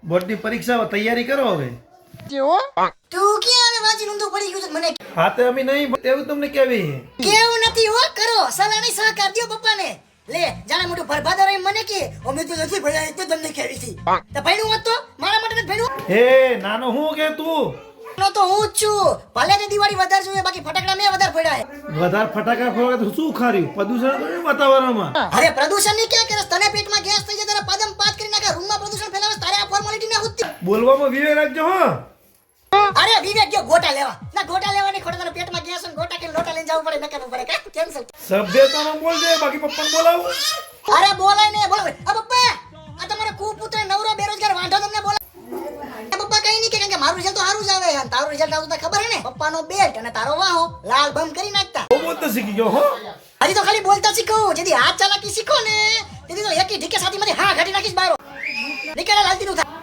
બોર્ડની પરીક્ષા તૈયારી કરો હવે. તું ક્યાં હવે વાંચી ઊંધું પડી ગયું છે મને હા તે અમે નહીં એવું તમને કેવી કેવું નથી હો કરો સલાહ નહીં સહકાર દ્યો પપ્પાને લે જાણે મોટું ભરભાદર એમ મને કે અમે તો નથી ભણ્યા એટલે તમને કેવી હતી તો ભણ્યું હોત તો મારા માટે નથી ભણ્યું હે નાનો હું કે તું નો તો હું જ છું ભલે તે દિવાળી વધારે જોઈએ બાકી ફટાકડા મેં વધારે ફોડ્યા વધારે ફટાકા ફોડે તો શું ખાર્યું પ્રદૂષણ કર્યું વાતાવરણમાં અરે પ્રદૂષણ ની ક્યાં કરે તને પેટમાં ગેસ થઈ જાય તારા પાદમ પાત કરી નાખે રૂમમાં પ્રદૂષણ ફેલાવે તારે આ ફોર્માલિટી ના હોતી બોલવામાં વિવેક રાખજો હો. અરે વિવેક ગયો ગોટા લેવા ના ગોટા લેવાની ખોટા તારા પેટમાં ગેસ અને ગોટા કે લોટા લઈને જવું પડે નકામું પડે કા કેન્સલ સભ્યતામાં બોલજે બાકી પપ્પાને બોલાવું અરે બોલાય ને બોલાવે આ પપ્પા આ તમારો કુપુત્ર નવરો બેરોજગાર વાંઢો તમને બોલાવે પપ્પા કઈ નહીં કે મારું રિઝલ્ટ તો સારું જ આવે અને તારું રિઝલ્ટ આવતું તને ખબર હે ને પપ્પાનો બેટ અને તારો વાહો લાલ બમ કરી નાખતા બહુ બોલતા શીખી ગયો હો. હજી તો ખાલી બોલતા શીખો જેથી હાથ ચાલાકી શીખો ને તેથી તો એકી ઢીકે સાથી માંથી હા ઘાટી નાખીશ બારો નીકળે લાલતી નું થાય